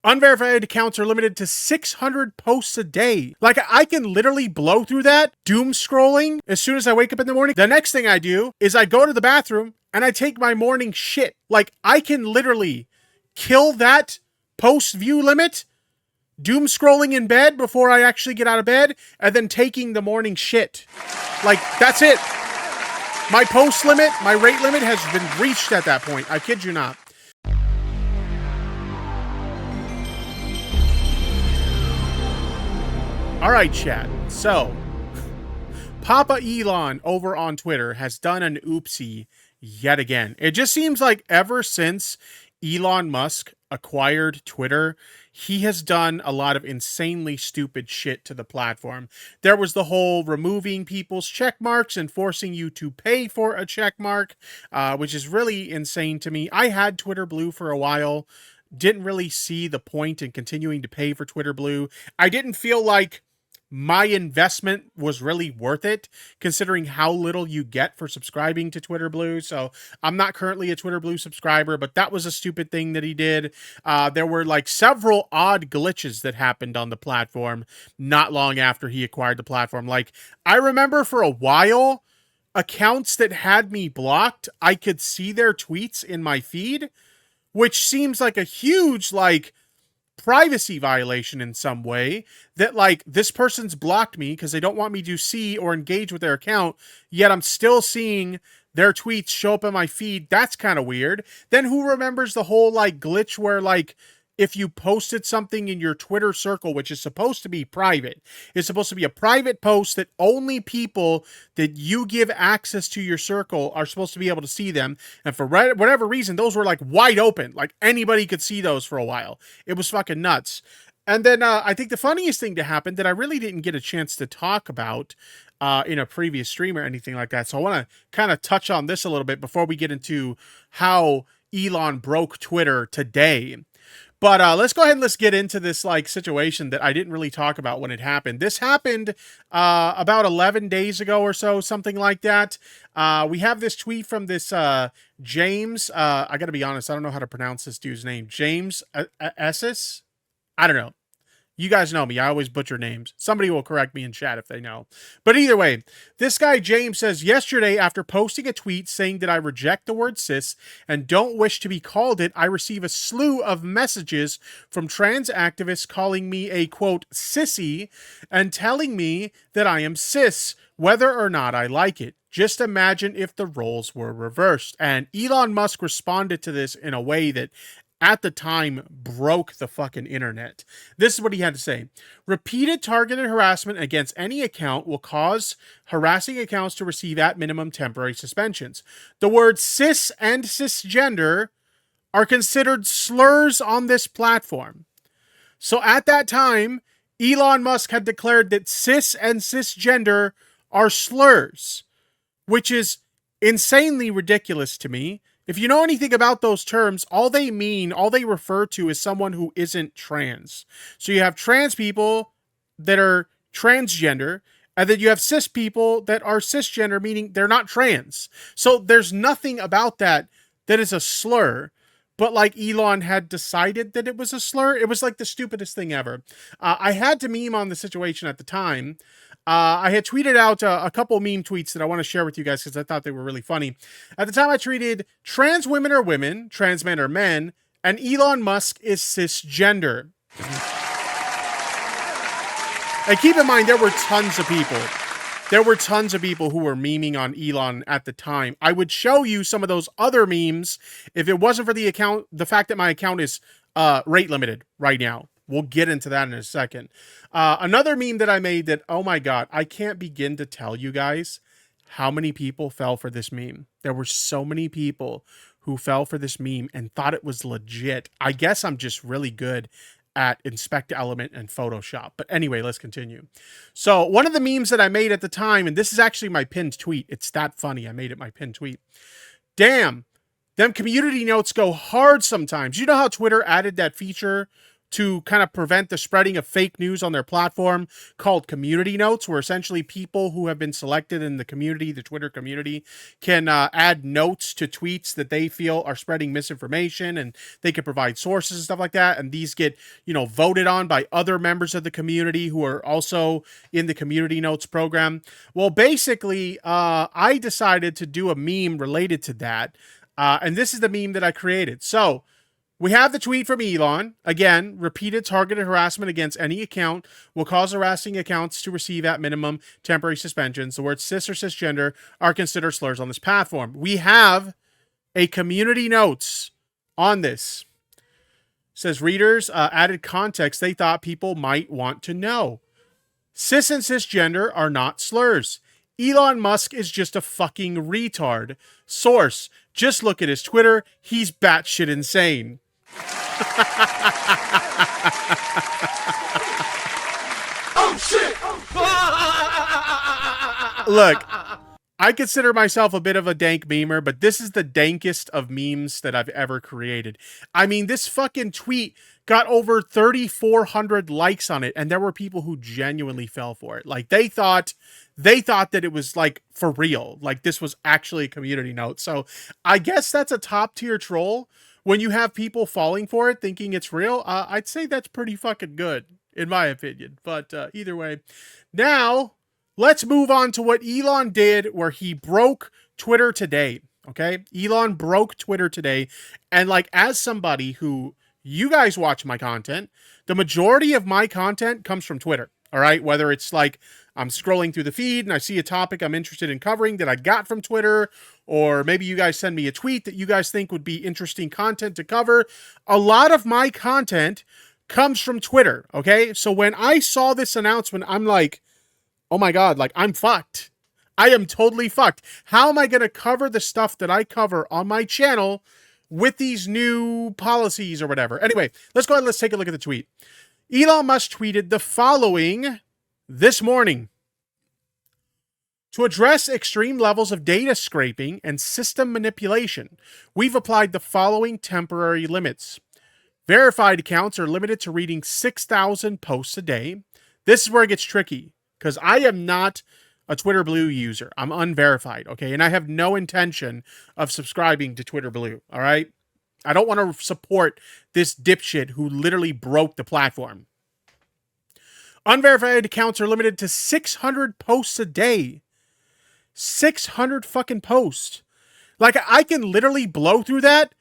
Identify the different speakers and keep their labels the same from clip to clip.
Speaker 1: Unverified accounts are limited to 600 posts a day. Like, I can literally blow through that, doom scrolling, as soon as I wake up in the morning. The next thing I do is I go to the bathroom and I take my morning shit. Like, I can literally kill that post view limit, doom scrolling in bed before I actually get out of bed, and then taking the morning shit. Like, that's it. My post limit, my rate limit has been reached at that point. I kid you not. All right, chat. So, Papa Elon over on Twitter has done an oopsie yet again. It just seems like ever since Elon Musk acquired Twitter, he has done a lot of insanely stupid shit to the platform. There was the whole removing people's check marks and forcing you to pay for a check mark, which is really insane to me. I had Twitter Blue for a while, didn't really see the point in continuing to pay for Twitter Blue. I didn't feel like my investment was really worth it, considering how little you get for subscribing to Twitter Blue. So I'm not currently a Twitter Blue subscriber, but that was a stupid thing that he did. There were like several odd glitches that happened on the platform not long after he acquired the platform. Like, I remember for a while, accounts that had me blocked, I could see their tweets in my feed, which seems like a huge, like, privacy violation in some way, that like, this person's blocked me because they don't want me to see or engage with their account, yet I'm still seeing their tweets show up in my feed. That's kind of weird. Then who remembers the whole like glitch where like, if you posted something in your Twitter circle, which is supposed to be private, it's supposed to be a private post that only people that you give access to your circle are supposed to be able to see them. And for whatever reason, those were like wide open. Like, anybody could see those for a while. It was fucking nuts. And then I think the funniest thing to happen that I really didn't get a chance to talk about in a previous stream or anything like that. So I want to kind of touch on this a little bit before we get into how Elon broke Twitter today. But let's go ahead and let's get into this like situation that I didn't really talk about when it happened. This happened about 11 days ago or so, something like that. We have this tweet from this James. I got to be honest, I don't know how to pronounce this dude's name. James Esses? I don't know. You guys know me. I always butcher names. Somebody will correct me in chat if they know. But either way, this guy James says, yesterday, after posting a tweet saying that I reject the word cis and don't wish to be called it, I receive a slew of messages from trans activists calling me a, quote, sissy and telling me that I am cis, whether or not I like it. Just imagine if the roles were reversed. And Elon Musk responded to this in a way that at the time broke the fucking internet. This is what he had to say. Repeated targeted harassment against any account will cause harassing accounts to receive at minimum temporary suspensions. The words cis and cisgender are considered slurs on this platform. So at that time, Elon Musk had declared that cis and cisgender are slurs, which is insanely ridiculous to me. If you know anything about those terms, all they refer to is someone who isn't trans. So you have trans people that are transgender, and then you have cis people that are cisgender, meaning they're not trans. So there's nothing about that is a slur. But like, Elon had decided that it was a slur. It was like the stupidest thing ever. I had to meme on the situation at the time. I had tweeted out a couple meme tweets that I want to share with you guys because I thought they were really funny. At the time, I tweeted, trans women are women, trans men are men, and Elon Musk is cisgender. And keep in mind, there were tons of people. There were tons of people who were memeing on Elon at the time. I would show you some of those other memes if it wasn't for the fact that my account is rate limited right now. We'll get into that in a second. Another meme that I made that, oh my God, I can't begin to tell you guys how many people fell for this meme. There were so many people who fell for this meme and thought it was legit. I guess I'm just really good at Inspect Element and Photoshop. But anyway, let's continue. So one of the memes that I made at the time, and this is actually my pinned tweet. It's that funny. I made it my pinned tweet. Damn, them community notes go hard sometimes. You know how Twitter added that feature to kind of prevent the spreading of fake news on their platform called community notes, where essentially people who have been selected in the community, the Twitter community, can add notes to tweets that they feel are spreading misinformation, and they can provide sources and stuff like that. And these get, voted on by other members of the community who are also in the community notes program. Well, basically, I decided to do a meme related to that. And this is the meme that I created. So we have the tweet from Elon. Again, repeated targeted harassment against any account will cause harassing accounts to receive at minimum temporary suspensions. The words cis or cisgender are considered slurs on this platform. We have a community notes on this. It says readers added context they thought people might want to know. Cis and cisgender are not slurs. Elon Musk is just a fucking retard. Source, just look at his Twitter. He's batshit insane. Oh shit! Look, I consider myself a bit of a dank memer, but this is the dankest of memes that I've ever created. I mean, this fucking tweet got over 3,400 likes on it, and there were people who genuinely fell for it. Like, they thought that it was, like, for real. Like, this was actually a community note. So I guess that's a top tier troll. When you have people falling for it, thinking it's real, I'd say that's pretty fucking good, in my opinion. But either way, now let's move on to what Elon did, where he broke Twitter today. Okay, Elon broke Twitter today, and like, as somebody who, you guys watch my content, the majority of my content comes from Twitter. All right, whether it's like I'm scrolling through the feed and I see a topic I'm interested in covering that I got from Twitter, or maybe you guys send me a tweet that you guys think would be interesting content to cover. A lot of my content comes from Twitter, okay? So when I saw this announcement, I'm like, oh my God, like, I'm fucked. I am totally fucked. How am I going to cover the stuff that I cover on my channel with these new policies or whatever? Anyway, let's go ahead and let's take a look at the tweet. Elon Musk tweeted the following this morning. To address extreme levels of data scraping and system manipulation, we've applied the following temporary limits. Verified accounts are limited to reading 6,000 posts a day. This is where it gets tricky, because I am not a Twitter Blue user. I'm unverified, okay? And I have no intention of subscribing to Twitter Blue, all right? I don't want to support this dipshit who literally broke the platform. Unverified accounts are limited to 600 posts a day. 600 fucking posts. Like, I can literally blow through that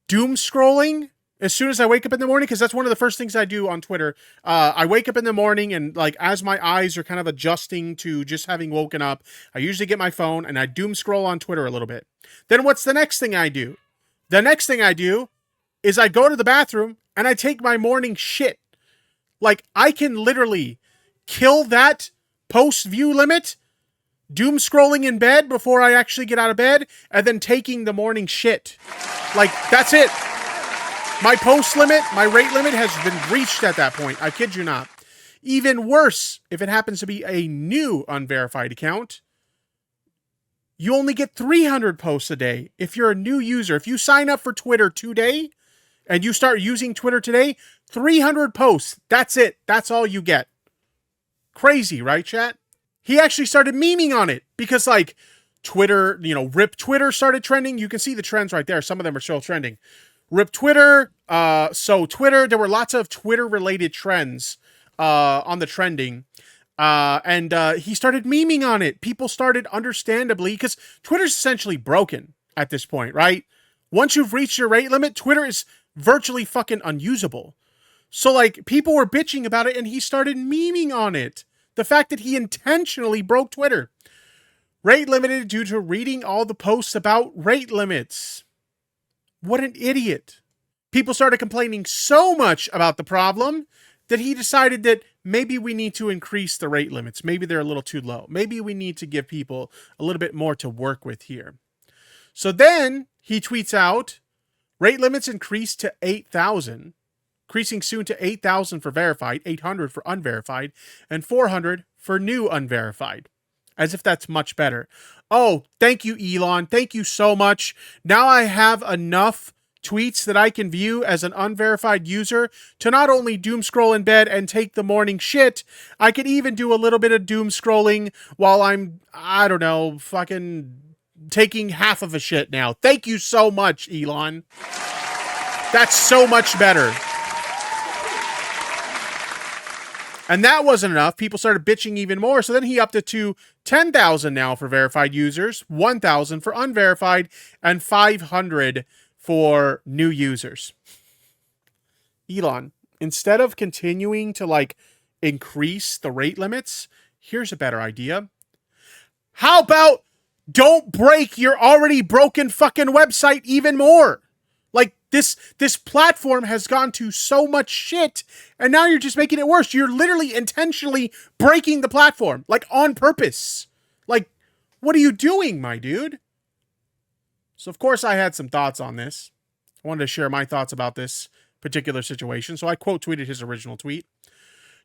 Speaker 1: doom scrolling as soon as I wake up in the morning, because that's one of the first things I do on Twitter. I wake up in the morning, and like, as my eyes are kind of adjusting to just having woken up, I usually get my phone and I doom scroll on Twitter a little bit. Then what's the next thing I do? The next thing I do is I go to the bathroom and I take my morning shit. Like, I can literally kill that post view limit, doom scrolling in bed before I actually get out of bed, and then taking the morning shit. Like, that's it. My post limit, my rate limit has been reached at that point. I kid you not. Even worse, if it happens to be a new unverified account, you only get 300 posts a day. If you're a new user, if you sign up for Twitter today and you start using Twitter today, 300 posts. That's it. That's all you get. Crazy, right, chat? He actually started memeing on it because, like, Twitter, RIP Twitter started trending. You can see the trends right there. Some of them are still trending. RIP Twitter. So Twitter, there were lots of Twitter related trends on the trending. And he started memeing on it. People started, understandably, because Twitter's essentially broken at this point, right? Once you've reached your rate limit, Twitter is virtually fucking unusable. So, like, people were bitching about it, and he started memeing on it. The fact that he intentionally broke Twitter. Rate limited due to reading all the posts about rate limits. What an idiot. People started complaining so much about the problem that he decided that maybe we need to increase the rate limits. Maybe they're a little too low. Maybe we need to give people a little bit more to work with here. So then he tweets out, rate limits increased to 8,000, increasing soon to 8,000 for verified, 800 for unverified, and 400 for new unverified. As if that's much better. Oh, thank you, Elon. Thank you so much. Now I have enough tweets that I can view as an unverified user to not only doom scroll in bed and take the morning shit, I could even do a little bit of doom scrolling while I'm, I don't know, fucking taking half of a shit now. Thank you so much, Elon. That's so much better. And that wasn't enough. People started bitching even more. So then he upped it to 10,000 now for verified users, 1,000 for unverified, and 500 for new users. Elon, instead of continuing to like increase the rate limits, here's a better idea. How about don't break your already broken fucking website even more? Like this platform has gone to so much shit, and now you're just making it worse. You're literally intentionally breaking the platform, like on purpose. Like, what are you doing, my dude? So, of course, I had some thoughts on this. I wanted to share my thoughts about this particular situation. So I quote tweeted his original tweet.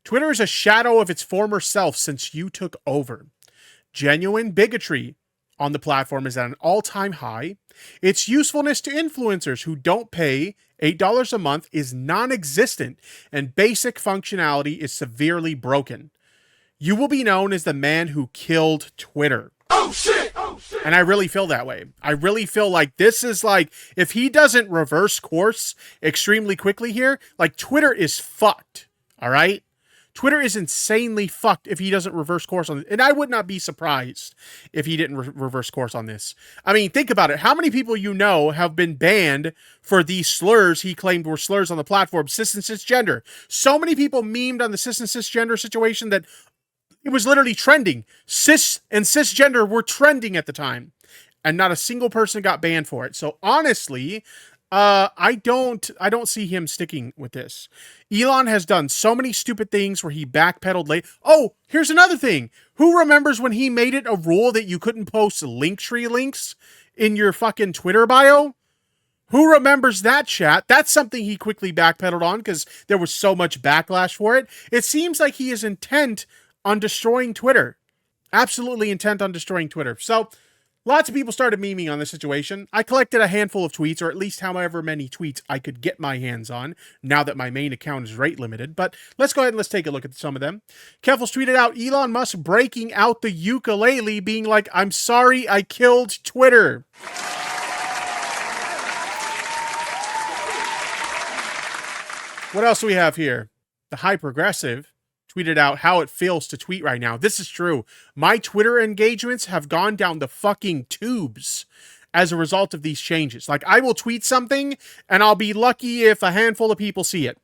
Speaker 1: Twitter is a shadow of its former self since you took over. Genuine bigotry on the platform is at an all-time high. Its usefulness to influencers who don't pay $8 a month is non-existent, and basic functionality is severely broken. You will be known as the man who killed Twitter. Oh shit! Oh shit! And I really feel that way. I really feel like this is like, if he doesn't reverse course extremely quickly here, like Twitter is fucked. All right? Twitter is insanely fucked if he doesn't reverse course on this. And I would not be surprised if he didn't reverse course on this. I mean, think about it. How many people you know have been banned for these slurs he claimed were slurs on the platform? Cis and cisgender. So many people memed on the cis and cisgender situation that it was literally trending. Cis and cisgender were trending at the time. And not a single person got banned for it. So honestly, I don't see him sticking with this. Elon has done so many stupid things where he backpedaled late. Oh, here's another thing. Who remembers when he made it a rule that you couldn't post Linktree links in your fucking Twitter bio? Who remembers that, chat? That's something he quickly backpedaled on because there was so much backlash for it. It seems like he is intent on destroying Twitter. Absolutely intent on destroying Twitter. So lots of people started memeing on this situation. I collected a handful of tweets, or at least however many tweets I could get my hands on, now that my main account is rate limited. But let's go ahead and let's take a look at some of them. Keffels tweeted out Elon Musk breaking out the ukulele, being like, "I'm sorry I killed Twitter." What else do we have here? The High Progressive tweeted out how it feels to tweet right now. This is true. My Twitter engagements have gone down the fucking tubes as a result of these changes. Like, I will tweet something and I'll be lucky if a handful of people see it.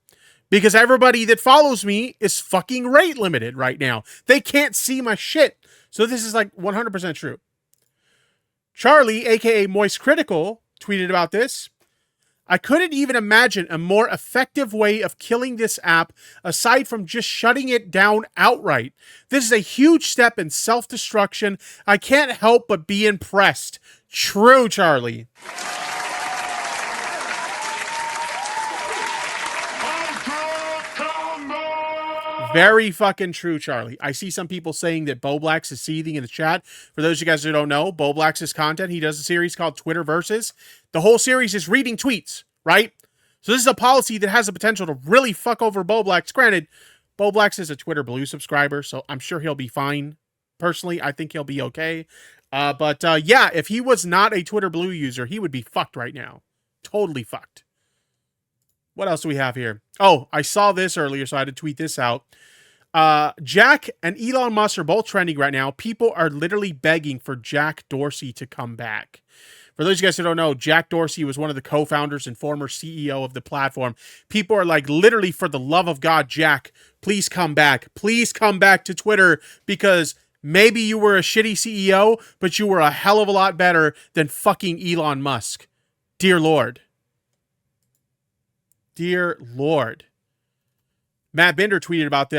Speaker 1: Because everybody that follows me is fucking rate limited right now. They can't see my shit. So this is like 100% true. Charlie, aka Moist Critical, tweeted about this. I couldn't even imagine a more effective way of killing this app aside from just shutting it down outright. This is a huge step in self-destruction. I can't help but be impressed. True, Charlie. Very fucking true, Charlie. I see some people saying that Boblax is seething in the chat. For those of you guys who don't know, Boblax's content, he does a series called Twitter Versus. The whole series is reading tweets, right? So this is a policy that has the potential to really fuck over Boblax. Granted, Boblax is a Twitter Blue subscriber, so I'm sure he'll be fine. Personally, I think he'll be okay. But yeah, if he was not a Twitter Blue user, he would be fucked right now. Totally fucked. What else do we have here? Oh, I saw this earlier, so I had to tweet this out. Jack and Elon Musk are both trending right now. People are literally begging for Jack Dorsey to come back. For those of you guys who don't know, Jack Dorsey was one of the co-founders and former CEO of the platform. People are like, literally, for the love of God, Jack, please come back. Please come back to Twitter, because maybe you were a shitty CEO, but you were a hell of a lot better than fucking Elon Musk. Dear Lord. Dear Lord. Matt Binder tweeted about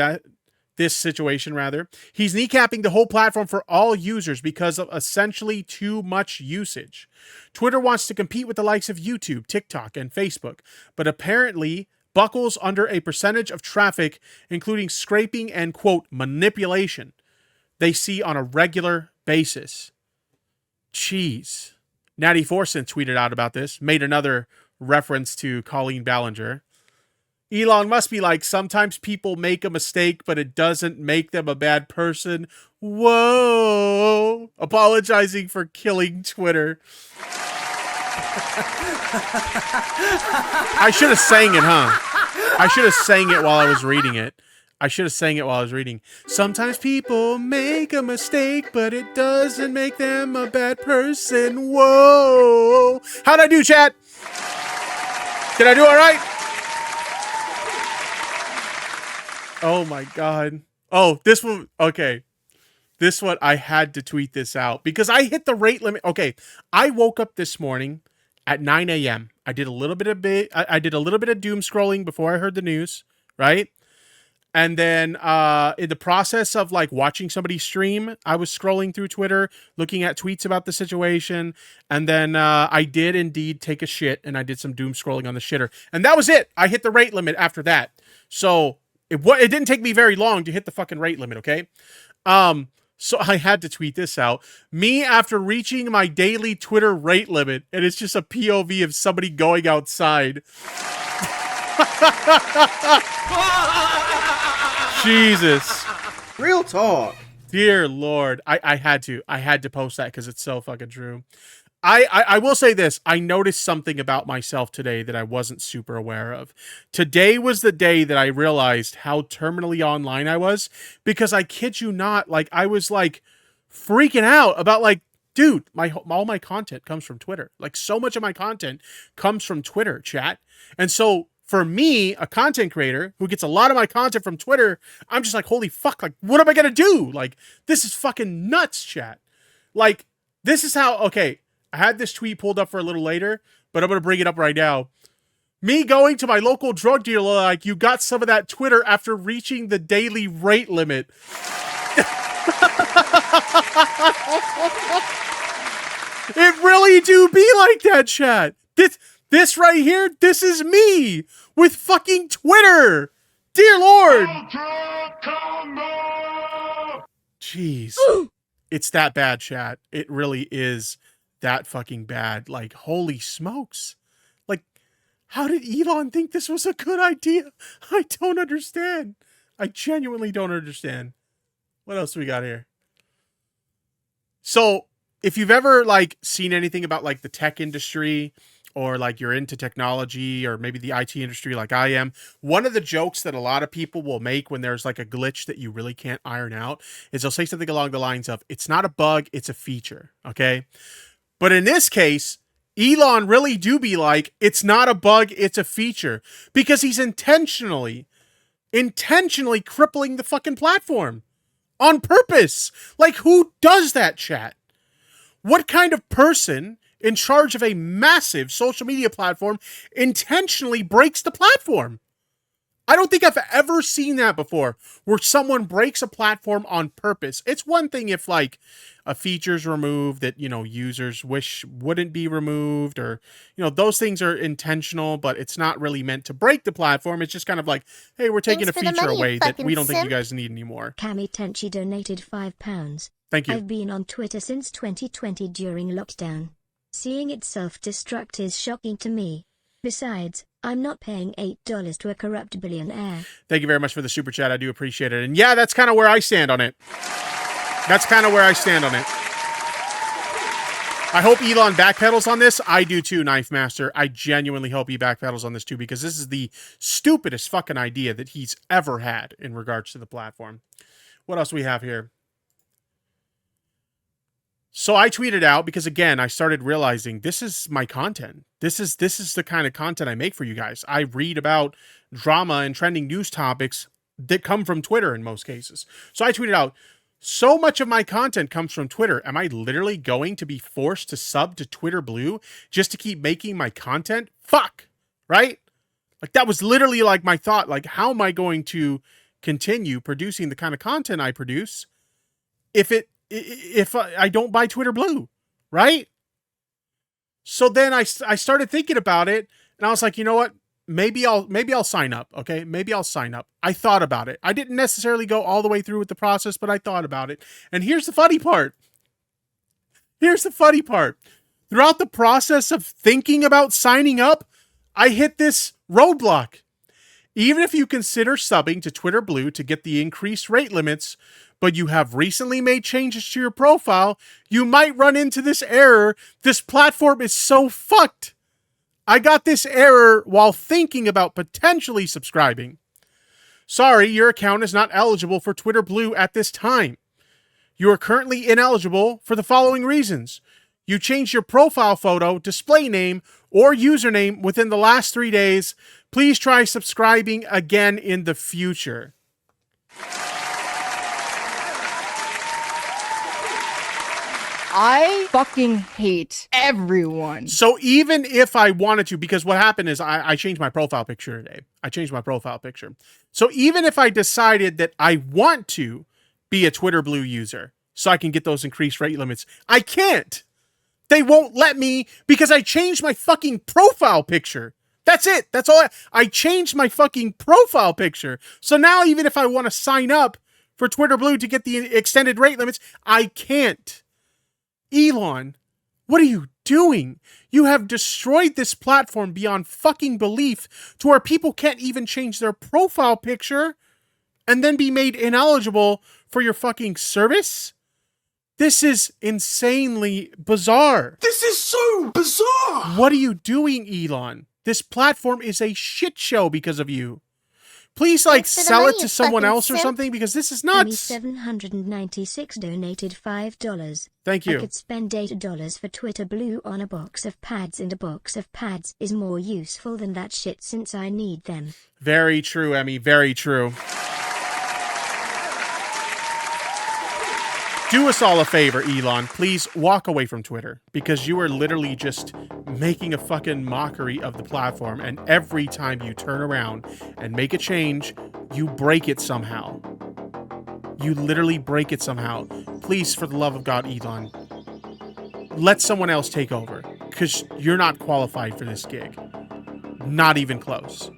Speaker 1: this situation, rather. He's kneecapping the whole platform for all users because of essentially too much usage. Twitter wants to compete with the likes of YouTube, TikTok, and Facebook, but apparently buckles under a percentage of traffic, including scraping and, quote, manipulation, they see on a regular basis. Jeez. Natty Forson tweeted out about this, made another reference to Colleen Ballinger. Elon must be like, sometimes people make a mistake, but it doesn't make them a bad person. Whoa. Apologizing for killing Twitter. I should have sang it, huh? I should have sang it while I was reading it. Sometimes people make a mistake, but it doesn't make them a bad person. Whoa. How'd I do, chat? Did I do all right? Oh my God. Oh, this one. Okay. This one, I had to tweet this out because I hit the rate limit. Okay. I woke up this morning at 9 a.m. I did a little bit of doom scrolling before I heard the news, right? And then in the process of like watching somebody stream, I was scrolling through Twitter, looking at tweets about the situation. And then I did indeed take a shit and I did some doom scrolling on the shitter. And that was it. I hit the rate limit after that. So it didn't take me very long to hit the fucking rate limit, okay? So I had to tweet this out. Me after reaching my daily Twitter rate limit, and it's just a POV of somebody going outside. Jesus.
Speaker 2: Real talk.
Speaker 1: Dear Lord. I had to post that because it's so fucking true. I will say this. I noticed something about myself today that I wasn't super aware of. Today was the day that I realized how terminally online I was, because I kid you not, like I was like freaking out about like, dude, all my content comes from Twitter. Like so much of my content comes from Twitter, chat. And so for me, a content creator who gets a lot of my content from Twitter, I'm just like, holy fuck, like what am I going to do? Like this is fucking nuts, chat. Like this is how, okay, I had this tweet pulled up for a little later, but I'm going to bring it up right now. Me going to my local drug dealer like, you got some of that Twitter after reaching the daily rate limit. It really do be like that, chat. This right here, this is me with fucking Twitter. Dear Lord. Jeez. It's that bad, chat. It really is that fucking bad. Like, holy smokes. Like, how did Elon think this was a good idea? I don't understand. I genuinely don't understand. What else do we got here? So, if you've ever, like, seen anything about, like, the tech industry, or, like, you're into technology, or maybe the IT industry like I am, one of the jokes that a lot of people will make when there's, like, a glitch that you really can't iron out is they'll say something along the lines of, it's not a bug, it's a feature, okay? But in this case, Elon really do be like, it's not a bug, it's a feature. Because he's intentionally crippling the fucking platform. On purpose. Like, who does that, chat? What kind of person in charge of a massive social media platform intentionally breaks the platform? I don't think I've ever seen that before, where someone breaks a platform on purpose. It's one thing if, like, a feature's removed that, you know, users wish wouldn't be removed, or, you know, those things are intentional, but it's not really meant to break the platform. It's just kind of like, hey, we're taking a feature away that we don't think you guys need anymore.
Speaker 3: Cami Tenchi donated £5.
Speaker 1: Thank you.
Speaker 3: I've been on Twitter since 2020 during lockdown. Seeing it self-destruct is shocking to me. Besides, I'm not paying $8 to a corrupt billionaire.
Speaker 1: Thank you very much for the super chat. I do appreciate it. And yeah, that's kind of where I stand on it. I hope Elon backpedals on this. I do too, Knife Master. I genuinely hope he backpedals on this too, because this is the stupidest fucking idea that he's ever had in regards to the platform. What else do we have here? So I tweeted out because, again, I started realizing this is my content. This is the kind of content I make for you guys. I read about drama and trending news topics that come from Twitter in most cases. So I tweeted out, so much of my content comes from Twitter. Am I literally going to be forced to sub to Twitter Blue just to keep making my content? Fuck, right? Like, that was literally like my thought. Like, how am I going to continue producing the kind of content I produce if I don't buy Twitter Blue, right? So then I started thinking about it, and I was like, you know what? Maybe I'll sign up, okay? Maybe I'll sign up. I thought about it. I didn't necessarily go all the way through with the process, but I thought about it. And here's the funny part. Throughout the process of thinking about signing up, I hit this roadblock. Even if you consider subbing to Twitter Blue to get the increased rate limits, but you have recently made changes to your profile, you might run into this error. This platform is so fucked. I got this error while thinking about potentially subscribing. Sorry, your account is not eligible for Twitter Blue at this time. You are currently ineligible for the following reasons. You changed your profile photo, display name, or username within the last 3 days. Please try subscribing again in the future.
Speaker 2: I fucking hate everyone.
Speaker 1: So even if I wanted to, because what happened is I changed my profile picture today. I changed my profile picture. So even if I decided that I want to be a Twitter Blue user so I can get those increased rate limits, I can't. They won't let me because I changed my fucking profile picture. That's it. That's all. I changed my fucking profile picture. So now even if I want to sign up for Twitter Blue to get the extended rate limits, I can't. Elon, what are you doing? You have destroyed this platform beyond fucking belief to where people can't even change their profile picture and then be made ineligible for your fucking service? This is insanely bizarre.
Speaker 4: This is so bizarre!
Speaker 1: What are you doing, Elon? This platform is a shit show because of you. Please, like, sell it to someone else or something, because this is nuts.
Speaker 3: 796 donated $5.
Speaker 1: Thank you.
Speaker 3: I could spend $8 for Twitter Blue on a box of pads, and a box of pads is more useful than that shit since I need them.
Speaker 1: Very true, Emmy. Very true. Do us all a favor, Elon. Please walk away from Twitter, because you are literally just making a fucking mockery of the platform, and every time you turn around and make a change, you break it somehow. You literally break it somehow. Please, for the love of God, Elon, let someone else take over, because you're not qualified for this gig. Not even close.